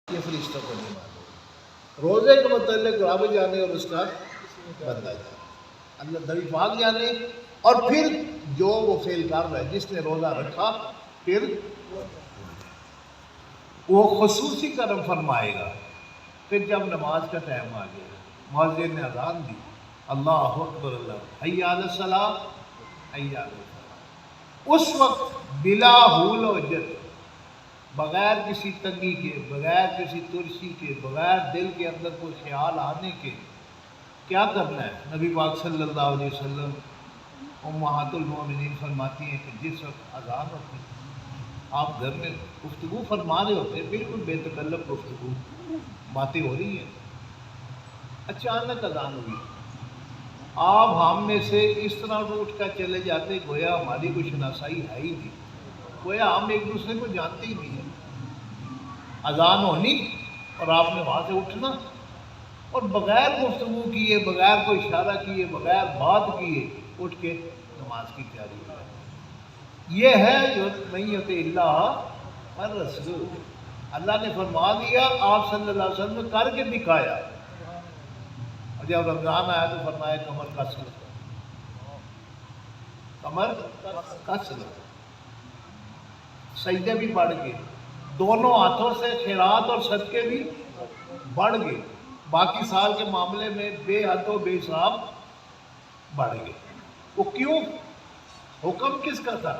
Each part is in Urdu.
یہ فرشتوں کو نہیں معلوم۔ روزے کے متعلق رب جانے اور اس کا بندہ جانے، اللہ نبی پاک جانے، اور پھر جو وہ فعل کر رہا ہے، جس نے روزہ رکھا پھر وہ خصوصی کرم فرمائے گا۔ پھر جب نماز کا ٹائم آ گیا، مؤذن نے اذان دی، اللہ اکبر، اللہ حی علی الصلاۃ، حی علی الفلاح، اس وقت بلا حول و جد، بغیر کسی تنگی کے، بغیر کسی ترشی کے، بغیر دل کے اندر کوئی خیال آنے کے کیا کرنا ہے؟ نبی پاک صلی اللہ علیہ وسلم امہات المومنین فرماتی ہیں کہ جس وقت اذان ہوتی ہے، آپ گھر میں گفتگو فرما رہے ہوتے ہیں، بالکل بے تکلف گفتگو، باتیں ہو رہی ہیں، اچانک اذان ہوئی، آپ ہم میں سے اس طرح اٹھ کر چلے جاتے گویا ہماری کوئی شناسائی ہے ہی نہیں، گویا ہم ایک دوسرے کو جانتے ہی نہیں ہیں۔ اذان ہونی اور آپ نے وہاں سے اٹھنا اور بغیر گفتگو کیے، بغیر کوئی اشارہ کیے، بغیر بات کیے اٹھ کے نماز کی تیاری ہو جاتی۔ یہ ہے جو میت اللہ پر رسول، اللہ نے فرما دیا، آپ صلی اللہ علیہ وسلم نے کر کے دکھایا، اور جب رمضان آیا تو فرمایا کمر کس لو، کمر کس لو، سجدے بھی بڑھ گئے، دونوں ہاتھوں سے خیرات اور صدقے بھی بڑھ گئے، باقی سال کے معاملے میں بے حد و بے حساب بڑھ گئے۔ وہ کیوں؟ حکم کس کا تھا؟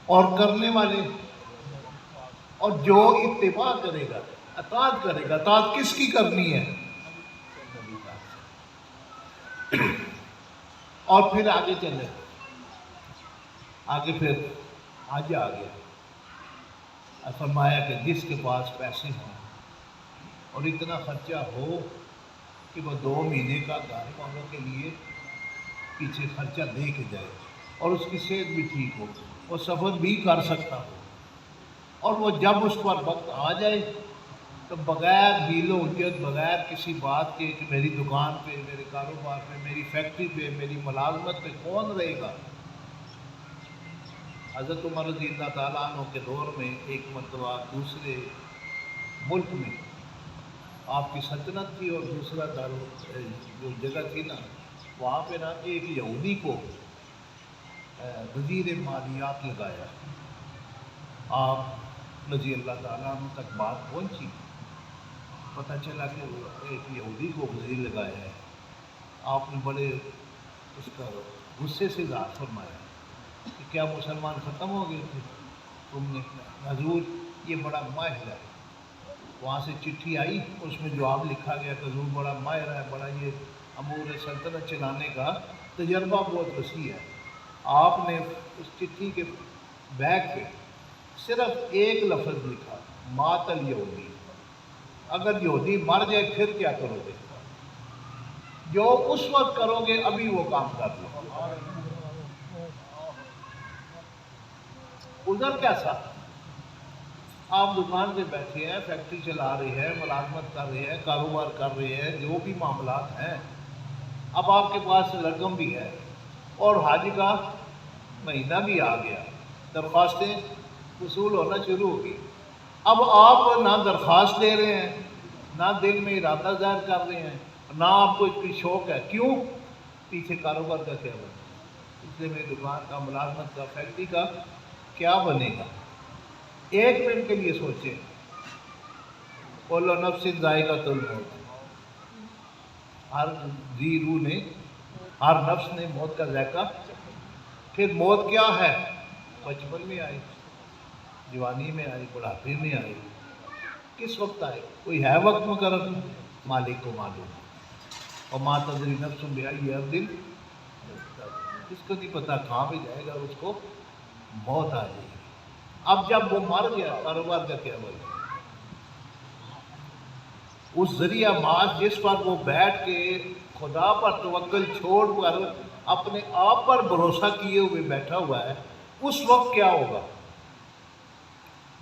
اور کرنے والے، اور جو اتباع کرے گا، اطاعت کرے گا، اطاعت کس کی کرنی ہے؟ اور پھر آگے چلے، آگے پھر حج آ گیا، فرمایا کہ جس کے پاس پیسے ہوں اور اتنا خرچہ ہو کہ وہ 2 مہینے کا گھر والوں کے لیے پیچھے خرچہ دے کے جائے، اور اس کی صحت بھی ٹھیک ہو، وہ سفر بھی کر سکتا ہو، اور وہ جب اس پر وقت آ جائے تو بغیر ڈھیل و حجت، بغیر کسی بات کے کہ میری دکان پہ، میرے کاروبار پہ، میری فیکٹری پہ، میری ملازمت پہ کون رہے گا؟ حضرت عمر رضی اللہ تعالیٰ عنہ کے دور میں ایک مرتبہ دوسرے ملک میں آپ کی سلطنت تھی، اور دوسرا جو جگہ تھی نا، وہاں پہ نا ایک یہودی کو وزیر مالیات لگایا، آپ رضی اللہ تعالیٰ عنہ تک بات پہنچی، پتہ چلا کہ ایک یہودی کو وزیر لگایا ہے۔ آپ نے بڑے اس کا غصے سے اظہار فرمایا کہ کیا مسلمان ختم ہو گئے تھے؟ تم نے حضور یہ بڑا ماہر ہے۔ وہاں سے چٹھی آئی، اس میں جواب لکھا گیا کہ حضور بڑا ماہر ہے، بڑا یہ امور سلطنت چلانے کا تجربہ بہت وسیع ہے۔ آپ نے اس چٹھی کے بیک پہ صرف ایک لفظ لکھا، مات الیہودی، اگر یہودی مر جائے پھر کیا کرو گے؟ جو اس وقت کرو گے ابھی وہ کام کر لو۔ ادھر کیسا؟ آپ دکان پہ بیٹھے ہیں، فیکٹری چلا رہے ہیں، ملازمت کر رہے ہیں، کاروبار کر رہے ہیں، جو بھی معاملات ہیں، اب آپ کے پاس رقم بھی ہے اور حج کا مہینہ بھی آ گیا، درخواستیں وصول ہونا شروع ہو گئی۔ اب آپ نہ درخواست دے رہے ہیں، نہ دل میں ارادہ ظاہر کر رہے ہیں، نہ آپ کو اس کی شوق ہے۔ کیوں؟ پیچھے کاروبار کا کیا بنے گا، اس لیے میری دکان کا، ملازمت کا، فیکٹری کا کیا بنے گا؟ ایک منٹ کے لیے سوچیں، کل نفس ذائقۃ الموت، ہر جی روح نے، ہر نفس نے موت کا ذائقہ۔ پھر موت کیا ہے؟ بچپن میں آئی، جوانی میں آئی، بڑھاپے میں آئی، کس وقت آئے؟ کوئی ہے وقت مقرر؟ مالک کو معلوم۔ وما تدری نفس بأی ارض، اس کو نہیں پتا کہاں پہ جائے گا، اس کو موت آ جائے گی۔ اب جب وہ مر گیا، کاروبار کا کیا بنے؟ اس ذریعہ معاش جس پر وہ بیٹھ کے خدا پر توکل چھوڑ کر اپنے آپ پر بھروسہ کیے ہوئے بیٹھا ہوا ہے، اس وقت کیا ہوگا؟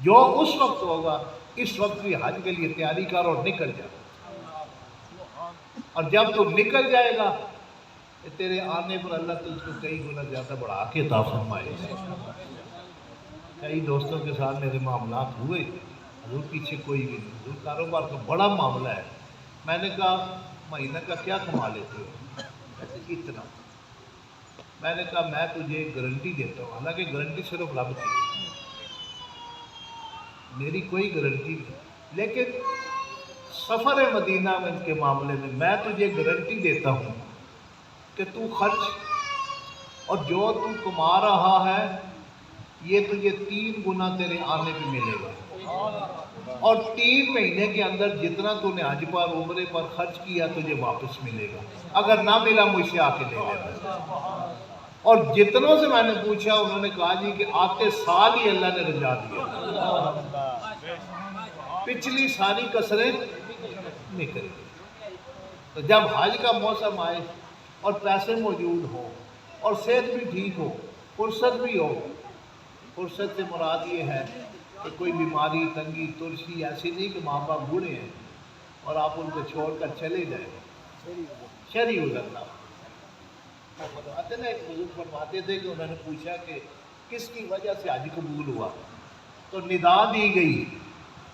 جو اس وقت ہوگا، اس وقت بھی حج کے لیے تیاری کر اور نکل جا، اور جب تو نکل جائے گا تیرے آنے پر اللہ تجھ کو کئی گنا زیادہ بڑھا کے عطا فرمائے گا۔ کئی دوستوں کے ساتھ میرے معاملات ہوئے، حضور پیچھے کوئی بھی نہیں، حضور کاروبار کا بڑا معاملہ ہے۔ میں نے کہا مہینہ کا کیا کما لیتے ہو؟ کہتے اتنا۔ میں نے کہا میں تجھے گارنٹی دیتا ہوں، حالانکہ گارنٹی صرف رب کی، میری کوئی گارنٹی نہیں، لیکن سفر مدینہ میں کے معاملے میں تجھے گارنٹی دیتا ہوں کہ تو خرچ اور جو تو کما رہا ہے یہ تجھے 3 گنا تیرے آنے پہ ملے گا، اور 3 مہینے کے اندر جتنا تو نے حج پر عمرے پر خرچ کیا تجھے واپس ملے گا، اگر نہ ملا مجھ سے آ کے لے لینا۔ اور جتنوں سے میں نے پوچھا انہوں نے کہا جی کہ آتے سال ہی اللہ نے رجا دیا، پچھلی ساری کسریں نکل گئی۔ تو جب حج کا موسم آئے اور پیسے موجود ہوں اور صحت بھی ٹھیک ہو، فرصت بھی ہو، فرصت سے مراد یہ ہے کہ کوئی بیماری، تنگی، ترشی ایسی نہیں کہ ماں باپ بوڑھے ہیں اور آپ ان کو چھوڑ کر چلے جائیں، شرعی گزرنا۔ فرماتے نا، ایک بزرگ فرماتے تھے کہ انہوں نے پوچھا کہ کس کی وجہ سے حج قبول ہوا، تو ندا دی گئی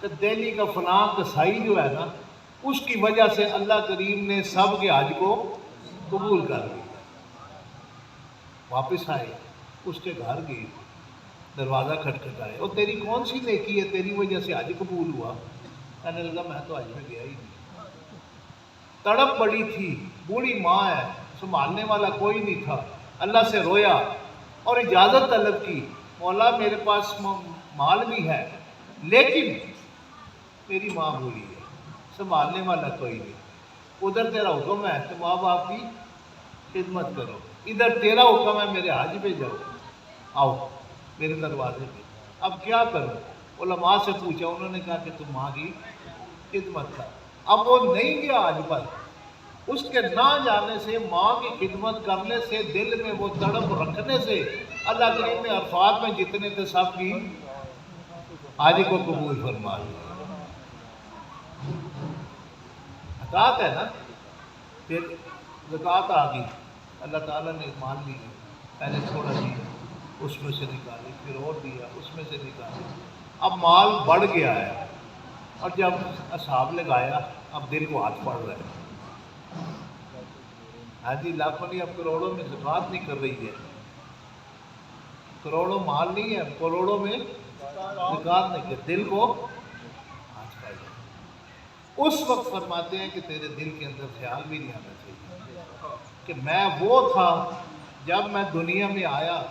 کہ دہلی کا فلاں کسائی جو ہے نا، اس کی وجہ سے اللہ کریم نے سب کے حج کو قبول کر لیا۔ واپس آئے، اس کے گھر گئے، دروازہ کھٹکھٹائے، اور تیری کون سی نیکی ہے تیری وجہ سے حج قبول ہوا؟ کہنے لگا میں تو حج میں گیا ہی نہیں۔ تڑپ بڑی تھی، بوڑھی ماں ہے، سنبھالنے والا کوئی نہیں تھا، اللہ سے رویا اور اجازت طلب کی، مولا میرے پاس مال بھی ہے لیکن میری ماں بوڑھی ہے، سنبھالنے والا کوئی نہیں، ادھر تیرا حکم ہے کہ ماں باپ کی خدمت کرو، ادھر تیرا حکم ہے میرے حج پہ جاؤ، آؤ میرے دروازے پہ، اب کیا کرو؟ علماء سے پوچھا، انہوں نے کہا کہ تم ماں کی خدمت کر۔ اب وہ نہیں گیا حج پر، اس کے نہ جانے سے، ماں کی خدمت کرنے سے، دل میں وہ تڑپ رکھنے سے اللہ کریم نے عرفات میں جتنے تھے سب کی حج کو قبول فرما لیا۔ زکوٰۃ ہے نا، پھر زکوٰۃ آ گئی، اللہ تعالیٰ نے مان لی، پہلے تھوڑا دیا، اس میں سے نکالی، پھر اور دیا، اس میں سے نکالی، اب مال بڑھ گیا ہے، اور جب حساب لگایا اب دل کو ہاتھ پڑ رہا ہے، ہاں جی لاکھوں نہیں، اب کروڑوں میں زکوٰۃ نہیں کر رہی ہے، کروڑوں مال نہیں ہے، کروڑوں میں زکوٰۃ نہیں کر، دل کو ہاتھ پڑ رہا ہے۔ اس وقت فرماتے ہیں کہ تیرے دل کے اندر خیال بھی نہیں آنا چاہیے کہ میں وہ تھا جب میں دنیا میں آیا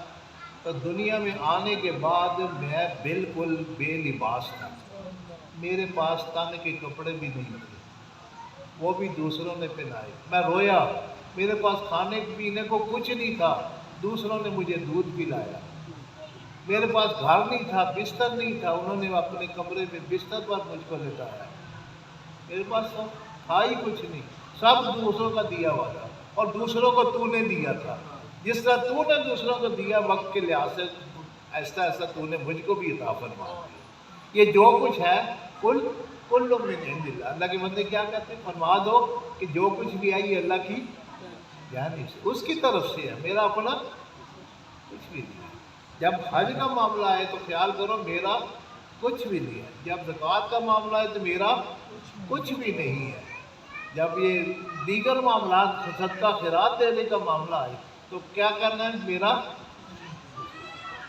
تو دنیا میں آنے کے بعد میں بالکل بے لباس تھا، میرے پاس تن کے کپڑے بھی نہیں تھے، وہ بھی دوسروں نے پہنائے، میں رویا، میرے پاس کھانے پینے کو کچھ نہیں تھا، دوسروں نے مجھے دودھ پلایا، میرے پاس گھر نہیں تھا، بستر نہیں تھا، انہوں نے اپنے کمرے میں بستر پر مجھ کو لٹایا، میرے پاس سب تھا ہی کچھ نہیں، سب دوسروں کا دیا ہوا تھا، اور دوسروں کو تو نے دیا تھا، جس طرح تو نے دوسروں کو دیا، وقت کے لحاظ سے ایسا ایسا تو نے مجھ کو بھی عطا فرما دیا۔ یہ جو کچھ ہے کل من عند اللہ، اللہ کے بندے کیا کہتے ہیں؟ فرما دو کہ جو کچھ بھی ہے یہ اللہ کی جانب سے، اس کی طرف سے ہے، میرا اپنا کچھ بھی نہیں ہے۔ جب حج کا معاملہ ہے تو خیال کرو میرا کچھ بھی نہیں ہے، جب زکوٰۃ کا معاملہ ہے تو میرا کچھ بھی نہیں ہے، جب یہ دیگر معاملات صدقہ خیرات دینے کا معاملہ ہے تو کیا کرنا ہے؟ میرا۔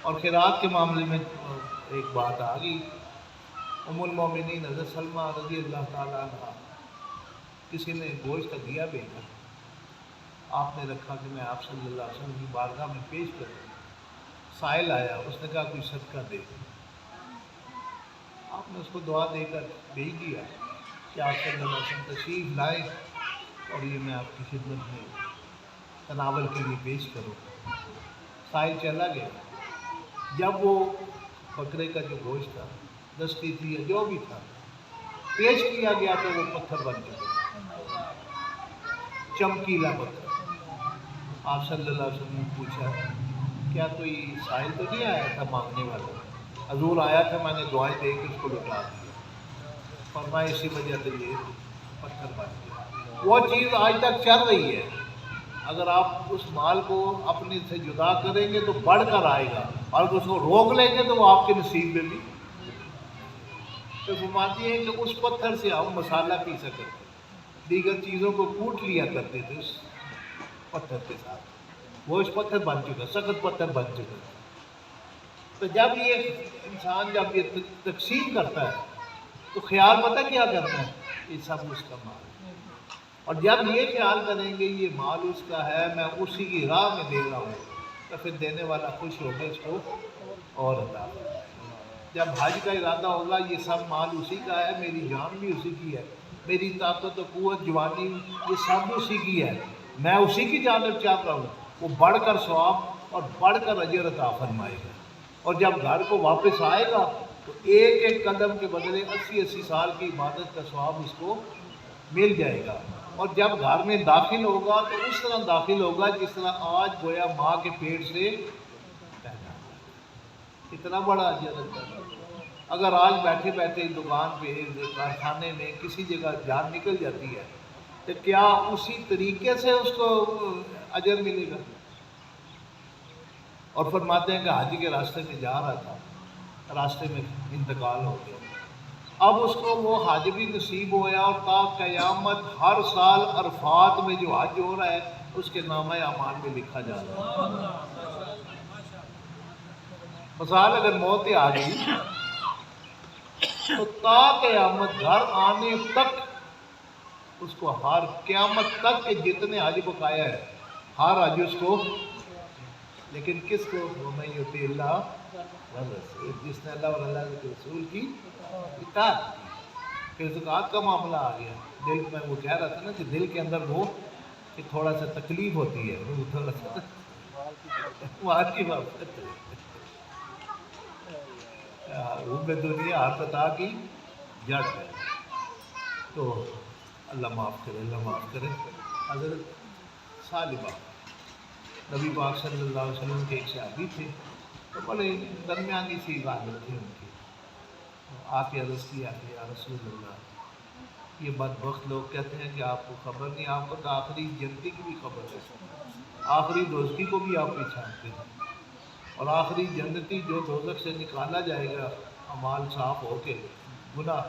اور خیرات کے معاملے میں ایک بات آ گئی، ام المومنین حضرت سلمہ رضی اللہ تعالیٰ عنہ، کسی نے گوشت کا دیا بھیجا، آپ نے رکھا کہ میں آپ صلی اللہ علیہ وسلم کی بارگاہ میں پیش کروں، سائل آیا، اس نے کہا کوئی صدقہ دے، آپ نے اس کو دعا دے کر بھیج دیا کہ آپ صلی اللہ علیہ وسلم تشریف لائیں اور یہ میں آپ کی خدمت میں تناول کے لیے پیش کروں۔ سائل چلا گیا، جب وہ بکرے کا جو گوشت تھا، دستی تھی یا جو بھی تھا، پیش کیا گیا تو وہ پتھر بن چکا، چمکیلا پتھر۔ آپ صلی اللہ علیہ وسلم نے پوچھا کیا کوئی سائل تو نہیں آیا تھا مانگنے والا؟ حضور آیا تھا، میں نے دعائیں دے کے اس کو لٹا دیا، فرمایا اسی وجہ سے یہ پتھر بن گیا۔ وہ چیز آج تک چل رہی ہے، اگر آپ اس مال کو اپنے سے جدا کریں گے تو بڑھ کر آئے گا، اور اس کو روک لیں گے تو وہ آپ کے نصیب میں بھی۔ تو فرماتی ہیں کہ اس پتھر سے ہم مسالہ پیسا کرتے تھے، دیگر چیزوں کو کوٹ لیا کرتے تھے اس پتھر کے ساتھ، وہ اس پتھر بن چکا، سخت پتھر بن چکا۔ تو جب یہ انسان جب یہ تقسیم کرتا ہے تو خیال پتہ کیا کرنا ہے، یہ سب اس کا مال ہے، اور جب یہ خیال کریں گے یہ مال اس کا ہے، میں اسی کی راہ میں دے رہا ہوں، تو پھر دینے والا خوش ہو کے اس کو اور عطا فرمائے گا۔ جب حج کا ارادہ ہوگا یہ سب مال اسی کا ہے، میری جان بھی اسی کی ہے، میری طاقت و قوت جوانی یہ سب اسی کی ہے، میں اسی کی جانب چاہ رہا ہوں، وہ بڑھ کر ثواب اور بڑھ کر اجر عطا فرمائے گا۔ اور جب گھر کو واپس آئے گا تو ایک ایک قدم کے بدلے 80 سال کی عبادت کا ثواب اس کو مل جائے گا۔ اور جب گھر میں داخل ہوگا تو اس طرح داخل ہوگا جس طرح آج گویا ماں کے پیٹ سے پیدا ہوا۔ اتنا بڑا اجر ہے۔ اگر آج بیٹھے بیٹھے دکان پہ کارخانے میں کسی جگہ جان نکل جاتی ہے تو کیا اسی طریقے سے اس کو اجر ملے گا؟ اور فرماتے ہیں کہ حج کے راستے میں جا رہا تھا، راستے میں انتقال ہو گیا، اب اس کو وہ حج بھی نصیب ہوا اور تا قیامت ہر سال عرفات میں جو حج ہو رہا ہے اس کے نامہ اعمال میں لکھا جا رہا ہے۔ مثال اگر موت آ گئی تو تا قیامت گھر آنے تک اس کو ہر قیامت تک کے جتنے حج بقایا ہے ہر حج اس کو، لیکن کس کو؟ وَمَن يُطِعِ اللَّهَ وَالرَّسُولَ، جس نے اللہ اور اللہ کے رسول کی اطاعت کی۔ پھر زکوٰۃ کا معاملہ آ گیا، دل میں وہ کہہ رہا تھا نا کہ دل کے اندر وہ کہ تھوڑا سا تکلیف ہوتی ہے، وہ تھوڑا سا وہاں کی بات وہ میں دنیا ہر خطا کی جڑ ہے۔ تو اللہ معاف کرے، اللہ معاف کرے۔ حضرت صالبہ نبی پاک صلی اللہ علیہ وسلم کے ایک صحابی تھے، تو بڑے درمیانی سی حالت تھی ان کی، آ کے عرض کیا کہ یا رسول اللہ، یہ بدبخت لوگ کہتے ہیں کہ آپ کو خبر نہیں، آپ کو تو آخری جنتی کی بھی خبر ہے، آخری دوزخی کو بھی آپ پہچانتے ہیں، اور آخری جنتی جو دوزخ سے نکالا جائے گا اعمال صاف ہو کے گناہ،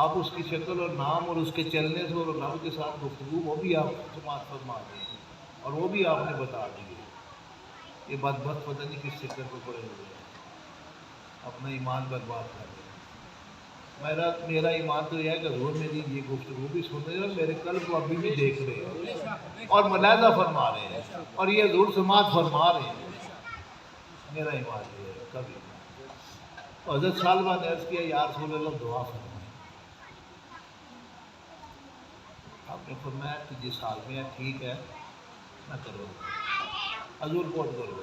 آپ اس کی شکل اور نام اور اس کے چلنے سے اور رب کے ساتھ گفتگو وہ بھی آپ سماعت فرما دیں گے، اور وہ بھی آپ نے بتا دی ہے۔ یہ بدبخت پتہ نہیں کس چکر کو پڑے ہوئے ہیں، اپنا ایمان برباد کر رہے ہیں۔ میرا ایمان تو یہ ہے کہ حضور میری یہ گفتگو بھی سن رہے ہیں اور میرے قلب کو ابھی بھی دیکھ رہے ہیں اور ملاحظہ فرما رہے ہیں، اور یہ حضور سماعت فرما رہے ہیں۔ میرا ایمان یہ ہے کبھی۔ تو حضرت صالبہ نے عرض کیا یا رسول اللہ دعا فرمائیں۔ آپ نے فرمایا کہ جس حال میں ہے ٹھیک ہے نہ کرو، حضور کوٹ کرو۔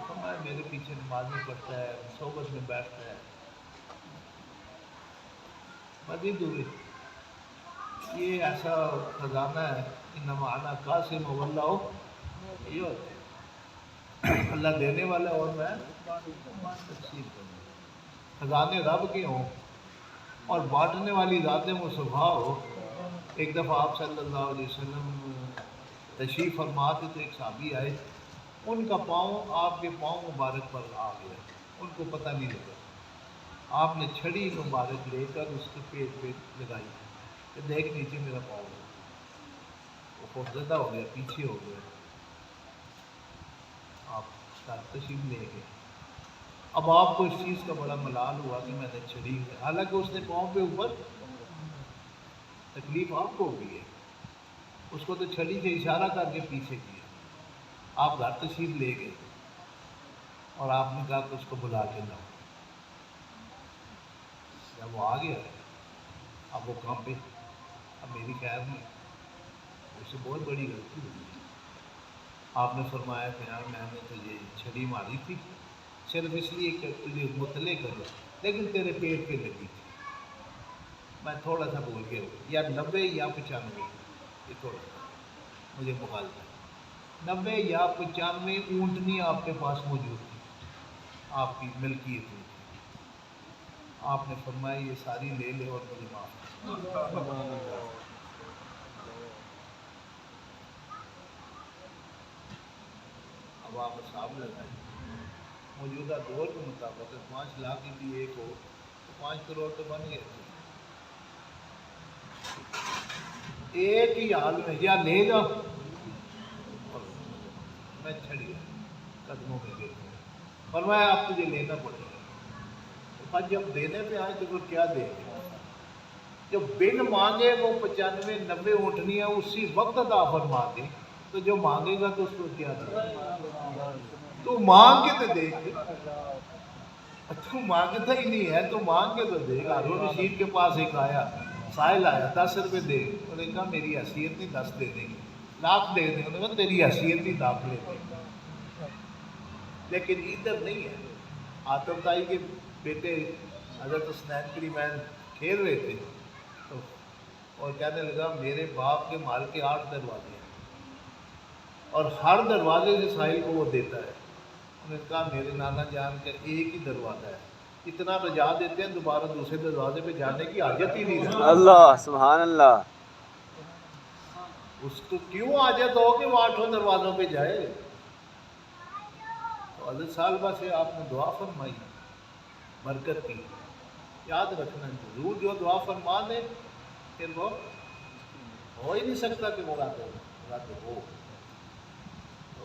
فرمایا میرے پیچھے نماز میں پڑھتا ہے، صحبت میں بیٹھتا ہے، مزید دوری یہ ایسا خزانہ ہے، انما انا قاسم واللہ یہ ہوتا ہے، اللہ دینے والا اور میں تقسیم کروں۔ خزانے رب کے ہوں اور بانٹنے والی ذات مصطفیٰ ہو۔ ایک دفعہ آپ صلی اللہ علیہ وسلم تشریف فرما تھے تو ایک صحابی آئے، ان کا پاؤں آپ کے پاؤں مبارک پر آ گیا، ان کو پتہ نہیں لگا، آپ نے چھڑی مبارک لے کر اس کے پیٹ پہ لگائی کہ دیکھ نیچے میرا پاؤں ہے، وہ خوفزدہ ہو گیا، پیچھے ہو گیا، آپ تشریف لے گئے۔ اب آپ کو اس چیز کا بڑا ملال ہوا کہ میں نے چھڑی، حالانکہ اس نے پاؤں پہ اوپر تکلیف آپ کو ہوئی ہے، اس کو تو چھڑی سے اشارہ کر کے پیچھے کیا، آپ گھر تشریف لے گئے اور آپ نے کہا کہ اس کو بلا کے لاؤ۔ جب وہ آ گیا اب وہ کام پہ، اب میری خیر نہیں، اس سے بہت بڑی غلطی ہوئی ہے۔ آپ نے فرمایا کہ یار میں نے تجھے چھڑی ماری تھی صرف اس لیے کہ تجھے مطلع کرو، لیکن تیرے پیٹ پہ لگی تھی، میں تھوڑا سا بول گیا یا 90 یا 95، یہ تھوڑا سا مجھے مغالطہ ہے، 90 یا 95 اونٹنی آپ کے پاس موجود تھی، آپ کی ملکیت میں تھی۔ آپ نے فرمایا یہ ساری لے لے اور مجھے معاف کر۔ اب آپ حساب لگائیں، موجودہ دور کے مطابق 5 لاکھ کی بھی ایک ہو تو 5 کروڑ تو بن گئے تھے۔ ایک ہی حال میں یا لے جاؤ اور میں چھڑ گیا قدموں میں گر گیا، فرمایا آپ تجھے لینا پڑے گا۔ پر جب دینے پہ آئے تو پھر کیا دیں گے؟ جو بن مانگے وہ 95 90 اونٹنیاں اسی وقت عطا فرما دیں، تو جو مانگے گا تو اس کو کیا دے؟ تو مانگ کے تو دیکھ، تو مانگتا ہی نہیں ہے تو مانگ کے تو دیکھ۔ ہارون رشید کے پاس ایک آیا، سائل آیا 10 روپے دے، انہوں نے کہا میری حیثیت نہیں 10 دے دیں گے، لاکھ دے دیں، انہوں نے کہا تیری حیثیت نہیں داخلے دیں گے۔ لیکن ادھر نہیں ہے۔ آتم تائی کے بیٹے حضرت حسنین کریمین کھیل رہے تھے تو اور کہنے لگا میرے باپ کے مال کے 8 دروازے ہیں اور ہر دروازے سے ساحل کو وہ دیتا ہے۔ انہوں نے کہا میرے نانا جان کا ایک ہی دروازہ ہے، اتنا رجا دیتے ہیں دوبارہ دوسرے دروازے پہ جانے کی حاجت ہی نہیں رہتی۔ اللہ سبحان اللہ۔ اس کو کیوں حاجت ہو کہ وہ 8 دروازوں پہ جائے؟ تو حضرت صالبہ سے آپ نے دعا فرمائی برکت کی، یاد رکھنا ضرور جو دعا فرما دے پھر وہ ہو ہی نہیں سکتا کہ مراد ہو۔ تو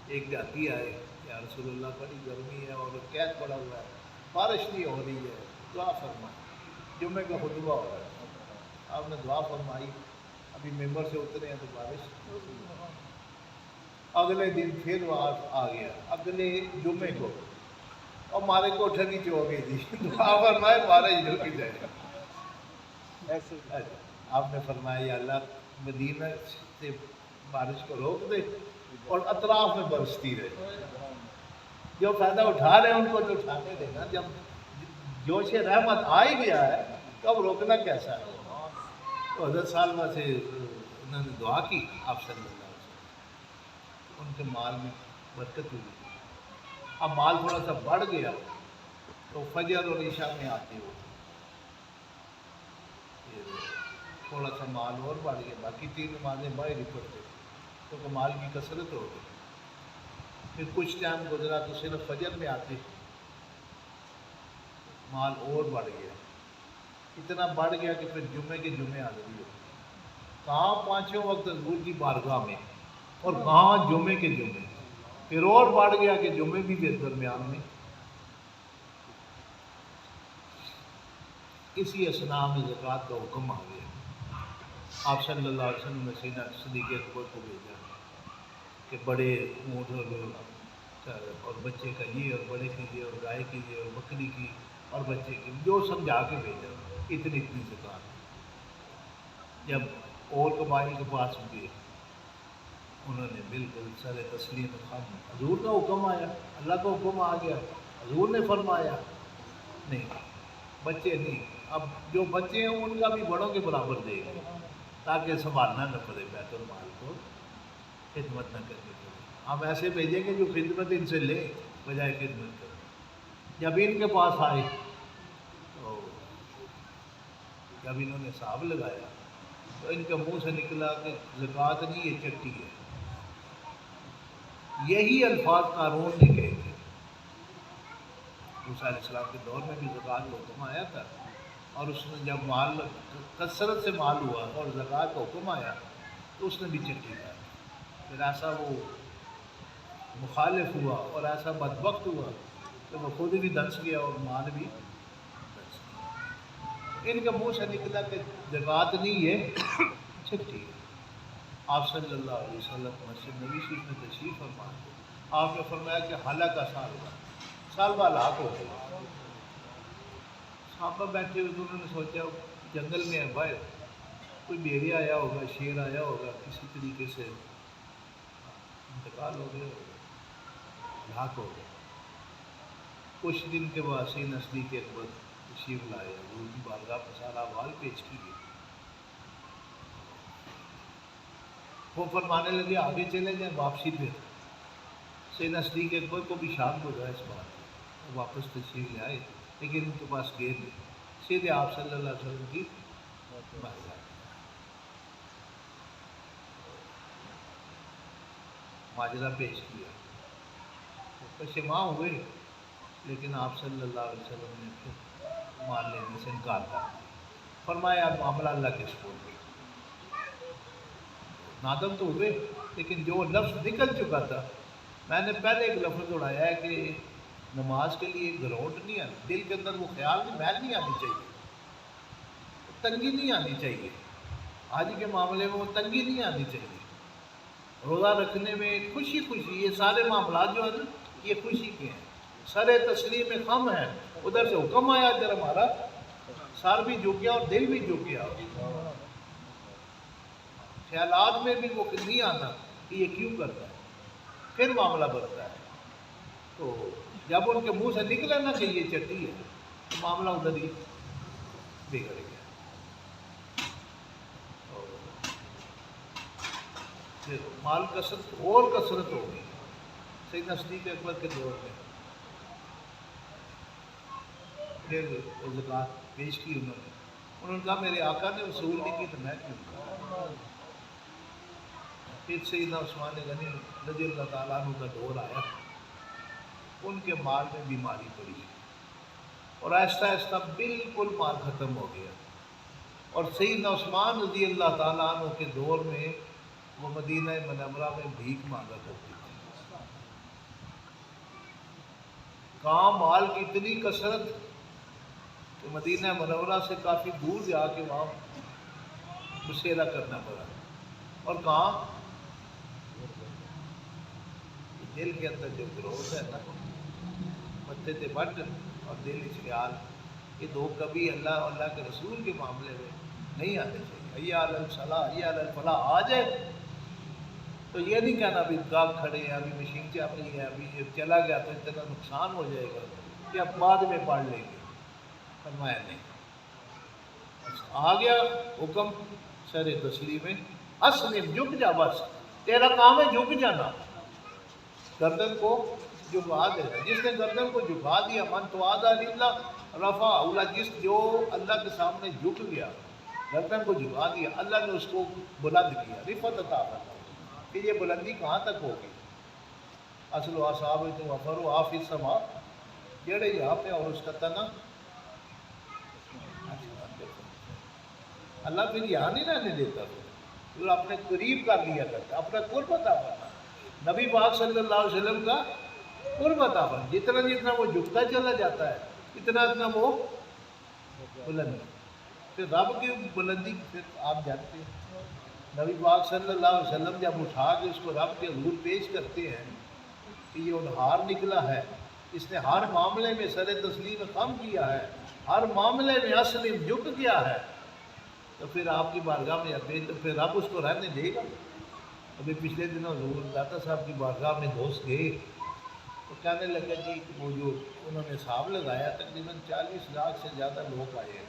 ایک جاتی آئے یا رسول اللہ بڑی گرمی ہے اور قید پڑا ہوا ہے، بارش نہیں ہو رہی ہے، دعا فرمائی۔ جمعے کا خطبہ ہو رہا ہے، آپ نے دعا فرمائی، ابھی ممبر سے اترے ہیں تو بارش۔ اگلے دن پھر وہ آ گیا، اگلے جمعے کو، اور ہمارے کوٹھے نیچے ہو گئی تھی، دعا فرمائے بارش جلدی جائے۔ آپ نے فرمایا یا اللہ مدینہ سے بارش کو روک دے اور اطراف میں برستی رہے، جو فائدہ اٹھا رہے ہیں ان کو تو اٹھانے دینا، جب جوش رحمت آ ہی گیا ہے تو اب روکنا کیسا ہے؟ تو حضرت سالمہ سے انہوں نے دعا کی آپ صلی اللہ علیہ وسلم، ان کے مال میں برکت ہوئی۔ اب مال تھوڑا سا بڑھ گیا تو فجر اور عشاء میں آتے ہو تھوڑا سا مال اور بڑھ گیا، باقی 3 نمازیں باہر ہی پڑھتے تو مال کی کثرت ہو گئی۔ پھر کچھ ٹائم گزرا تو صرف فجر میں آتے، مال اور بڑھ گیا، اتنا بڑھ گیا کہ پھر جمعے کے جمعے حاضری ہو، کہاں 5 وقت حضور کی بارگاہ میں اور کہاں جمعے کے جمعے، پھر اور بڑھ گیا کہ جمعے بھی درمیان میں۔ اسی اسنا میں زکوٰۃ کا حکم آ گیا۔ آپ صلی اللہ علیہ وسلم نے سیدنا صدیق اکبر کو بھیجا کہ بڑے اونٹ اور بچے کا یہ اور بڑے کی یہ اور گائے کی یہ اور بکری کی اور بچے کی، جو سمجھا کے بھیجا، اتنی زکوٰۃ۔ جب اور قبائل کے پاس گئے انہوں نے بالکل سر تسلیم خم، حضور کا حکم آیا، اللہ کا حکم آ گیا، حضور نے فرمایا نہیں بچے نہیں، اب جو بچے ہیں ان کا بھی بڑوں کے برابر دے گا تاکہ سنبھالنا نہ پڑے بیت المال کو، خدمت نہ کرنی پڑے۔ ہم ایسے بھیجیں گے جو خدمت ان سے لے بجائے خدمت کرے۔ جب ان کے پاس آئے تو جب انہوں نے حساب لگایا تو ان کے منہ سے نکلا کہ زکوٰۃ نہیں یہ چٹی ہے۔ یہی الفاظ قارون نے کہے تھے۔ موسیٰ علیہ السلام کے دور میں بھی زکوٰۃ کا حکم آیا تھا، اور اس نے جب مال کثرت سے مال ہوا اور زکوٰۃ کا حکم آیا تو اس نے بھی چٹی کھائی۔ پھر ایسا وہ مخالف ہوا اور ایسا بدبخت ہوا کہ وہ خود بھی دھنس گیا اور مال بھی دھنس گیا۔ ان کے منہ سے نکلا کہ زکوٰۃ نہیں ہے چٹی ہے۔ آپ صلی اللہ علیہ وسلم مسجد نبی شریف میں تشریف فرما تھے، آپ نے فرمایا کہ حلق کا سال ہلاک ہو گئے۔ صحابہ بیٹھے ہوئے تو انہوں نے سوچا جنگل میں ہے باہر، کوئی بھیڑیا آیا ہوگا، شیر آیا ہوگا، کسی طریقے سے انتقال ہو گیا ہوگا، ہلاک ہو گیا۔ کچھ دن کے بعد سے نزدیک اکبر تشریف لائے، حضور کی بارگاہ پر سارا احوال پیش کیے۔ وہ فرمانے لگے آگے چلے جائیں، واپسی پہ سے نزدیک اکبر کو بھی شاک ہو گیا اس بات، واپس تشریف لے آئے لیکن ان کے پاس گئے نہیں، سیدھے آپ صلی اللہ علیہ وسلم کی بارگاہ ماجرا پیش کیا۔ تو شمع ہوئے، لیکن آپ صلی اللہ علیہ وسلم نے پھر مان لینے سے انکار کر دیا، فرمایا اب معاملہ اللہ کے سپرد ہے۔ نادم تو ہوئے، لیکن جو لفظ نکل چکا تھا، میں نے پہلے ایک لفظ اڑایا ہے کہ نماز کے لیے گراؤنڈ نہیں آنی، دل کے اندر وہ خیال نہیں، محل نہیں آنی چاہیے، تنگی نہیں آنی چاہیے، آج کے معاملے میں وہ تنگی نہیں آنی چاہیے۔ روزہ رکھنے میں خوشی خوشی، یہ سارے معاملات جو ہیں نا یہ خوشی کے ہیں، سر تسلیم میں خم ہے، ادھر سے حکم آیا، ادھر ہمارا سر بھی جھک گیا اور دل بھی جھک گیا، خیالات میں بھی وہ نہیں آنا کہ یہ کیوں کرتا ہے، پھر معاملہ بنتا ہے۔ تو جب ان کے منہ سے نکلا نا کہ یہ چٹی ہے، تو معاملہ ادھر ہی بگڑ گیا۔ پھر مال کثرت اور کثرت ہو گئی سیدنا صدیق اکبر کے دور میں، پھر زکوٰۃ پیش کی انہوں نے کہا میرے آقا نے وصول نہیں کی تو میں کیوں کروں؟ پھر سیدنا عثمان غنی رضی اللہ تعالیٰ عنہ کا دور آیا، ان کے مال میں بیماری پڑی اور آہستہ آہستہ بالکل مال ختم ہو گیا، اور سیدنا عثمان رضی اللہ تعالیٰ عنہ کے دور میں وہ مدینہ منورہ میں بھیک مانگا کرتی تھی۔ کام مال کی اتنی کثرت کہ مدینہ منورہ سے کافی دور جا کے وہاں بسیرا کرنا پڑا، اور کہاں دل کے اندر جو گروتھ ہے نا، متھے تے بٹ اور دل اس خیال، یہ دو کبھی اللہ اور اللہ کے رسول کے معاملے میں نہیں آنے چاہیے۔ حی علی الصلاۃ، حی علی الفلاح آ جائے تو یہ نہیں کہنا ابھی گاہک کھڑے ہیں، ابھی مشین چل رہی ہے، ابھی یہ چلا گیا تو اتنا نقصان ہو جائے گا کہ اب بعد میں پڑھ لیں گے، فرمایا نہیں، بس آ گیا حکم سر تسلیم اسلم، جھک جا، بس تیرا کام ہے جھک جانا، گردن کو جھکا دینا۔ جس نے گردن کو جھکا دیا، من تواضع للہ رفع اللہ، جو اللہ کے سامنے جھک گیا، گردن کو جھکا دیا، اللہ نے اس کو بلند کیا، رفعت عطا فرمائی۔ کہ یہ بلندی کہاں تک ہوگی؟ اصل و اصحاب تو وفر و آفی سما، جڑے یہاں پہ اور اس کا تنا اللہ پھر یہاں نہیں رہنے دیتا، پھر اپنے قریب کر لیا کرتا، اپنا قرب عطا فرماتا۔ نبی پاک صلی اللہ علیہ وسلم کا قرب عطا فرماتا، جتنا جتنا وہ جھکتا چلا جاتا ہے اتنا اتنا وہ بلند، پھر رب کی بلندی پھر آپ جانتے ہیں۔ نبی پاک صلی اللہ علیہ وسلم جب اٹھا کے اس کو رب کے حضور پیش کرتے ہیں کہ یہ انہار نکلا ہے، اس نے ہر معاملے میں سر تسلیم خم کیا ہے، ہر معاملے میں اسلم جھک گیا ہے، تو پھر آپ کی بارگاہ میں پھر رب اس کو رہنے دے گا؟ ابھی پچھلے دنوں حضور داتا صاحب کی بارگاہ میں دوست گئے تو کہنے لگا جی وہ جو انہوں نے حساب لگایا تقریباً 40 لاکھ سے زیادہ لوگ آئے ہیں،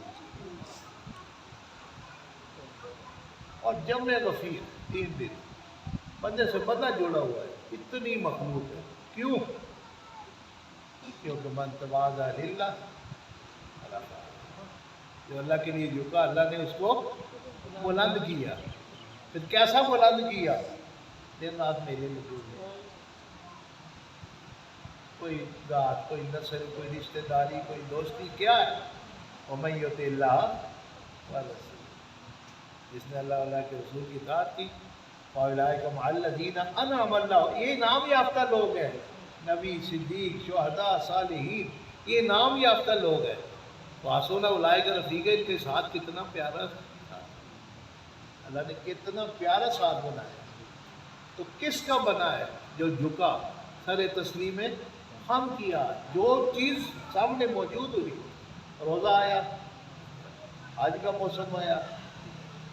اور جمع غفیر 3 دن، بندے سے بندہ جڑا ہوا ہے، اتنی مخلوق ہے، کیوں؟ کیونکہ من تواضع للہ رفع، جو اللہ کے لیے جھکا اللہ نے اس کو بلند کیا۔ پھر کیسا بلند کیا؟ دن رات میلے لگے ہوئے، کوئی ذات، کوئی نسل، کوئی رشتہ داری، کوئی دوستی، کیا ہے؟ وَمَن یُطِعِ اللَّهَ وَالرَّسُولَ، جس نے اللہ علیہ کے رسول کی اطاعت کی، فَأُولَٰئِکَ مَعَ الَّذِينَ أَنْعَمَ اللَّهُ، یہ نام یافتہ لوگ ہیں، نبی، صدیق، شہداء، صالحین، یہ نام یافتہ لوگ ہیں۔ وَحَسُنَ أُولَٰئِکَ رفیقا، ان کے ساتھ کتنا پیارا تھا، اللہ نے کتنا پیارا ساتھ بنایا۔ تو کس کا بنا ہے؟ جو جھکا، سر تسلیم خم کیا، جو چیز سامنے موجود ہوئی، روزہ آیا، حج کا موسم آیا،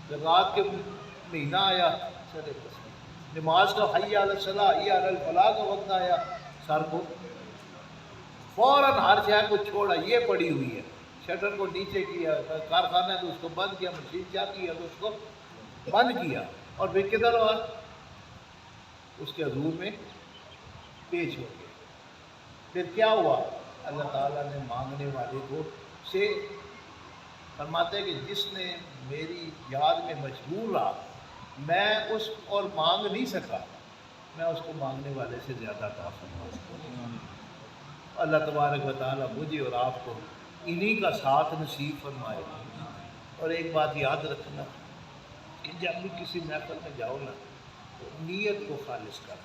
زکوٰۃ کے مہینہ آیا، سر تسلیم، نماز کا حی علی الصلاۃ، حی علی الفلاح کا وقت آیا، سر کو فوراً ہر شے کو چھوڑا، یہ پڑی ہوئی ہے، شٹر کو نیچے کیا، کارخانہ تو اس کو بند کیا، مشین چاہتی ہے تو اس کو بند کیا، اور پھر کدھر ہوا؟ اس کے حضور میں پیش ہو گیا۔ پھر کیا ہوا؟ اللہ تعالیٰ نے مانگنے والے کو سے فرماتے ہیں کہ جس نے میری یاد میں مشغول رہا، میں اس اور مانگ نہیں سکا، میں اس کو مانگنے والے سے زیادہ عطا فرماؤں گا۔ اللہ تبارک و تعالیٰ مجھے اور آپ کو انہی کا ساتھ نصیب فرمائے۔ اور ایک بات یاد رکھنا کہ جب بھی کسی محفل میں جاؤ نا تو نیت کو خالص کر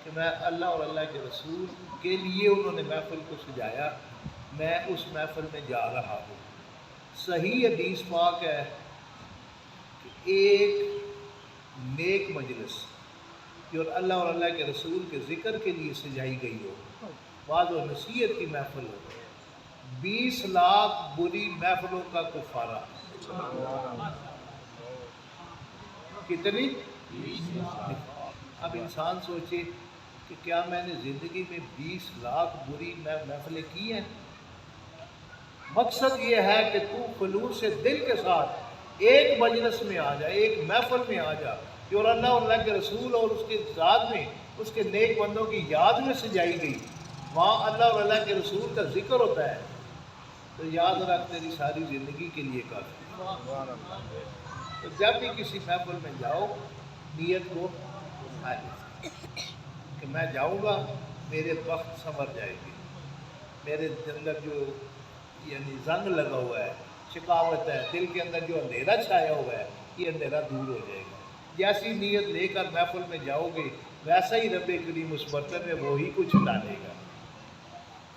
کہ میں اللہ اور اللہ کے رسول کے لیے انہوں نے محفل کو سجایا، میں اس محفل میں جا رہا ہوں۔ صحیح حدیث پاک ہے کہ ایک نیک مجلس جو اللہ اور اللہ کے رسول کے ذکر کے لیے سجائی گئی ہو، بعض و نصیحت کی محفل ہو، 20 لاکھ بری محفلوں کا کفارہ۔ کتنی؟ اب انسان سوچے کہ کیا میں نے زندگی میں 20 لاکھ بری محفلیں کی ہیں؟ مقصد یہ ہے کہ تو خلوص سے دل کے ساتھ ایک مجلس میں آ جا، ایک محفل میں آ جا جو اللہ اور اللہ کے رسول اور اس کے ذات میں اس کے نیک بندوں کی یاد میں سجائی گئی، وہاں اللہ اور اللہ کے رسول کا ذکر ہوتا ہے، تو یاد رکھ تیری ساری زندگی کے لیے کافی ہے۔ تو جب بھی کسی محفل میں جاؤ نیت کو کہ میں جاؤں گا، میرے وقت سنور جائے گی، میرے اندر جو یعنی زنگ لگا ہوا ہے، شکاوت ہے، دل کے اندر جو اندھیرا چھایا ہوا ہے، یہ اندھیرا دور ہو جائے گا۔ جیسی نیت لے کر محفل میں جاؤ گے ویسا ہی رب کریم اس برتن میں وہی کچھ ڈالے گا۔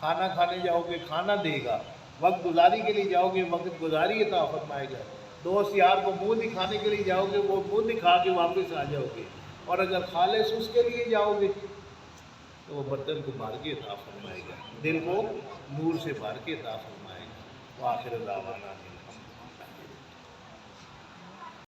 کھانا کھانے جاؤ گے کھانا دے گا، وقت گزاری کے لیے جاؤ گے وقت گزاری عطا فرمائے گا، دوست یار کو منہ دکھانے کے لیے جاؤ گے وہ منہ دکھا کے واپس آ جاؤ گے، اور اگر خالص اس کے لیے جاؤ گے تو وہ برتن کو بھر کے عطا فرمائے گا، دل کو نور سے بھر کے عطا فرمائے گا۔ وآخر دعوانا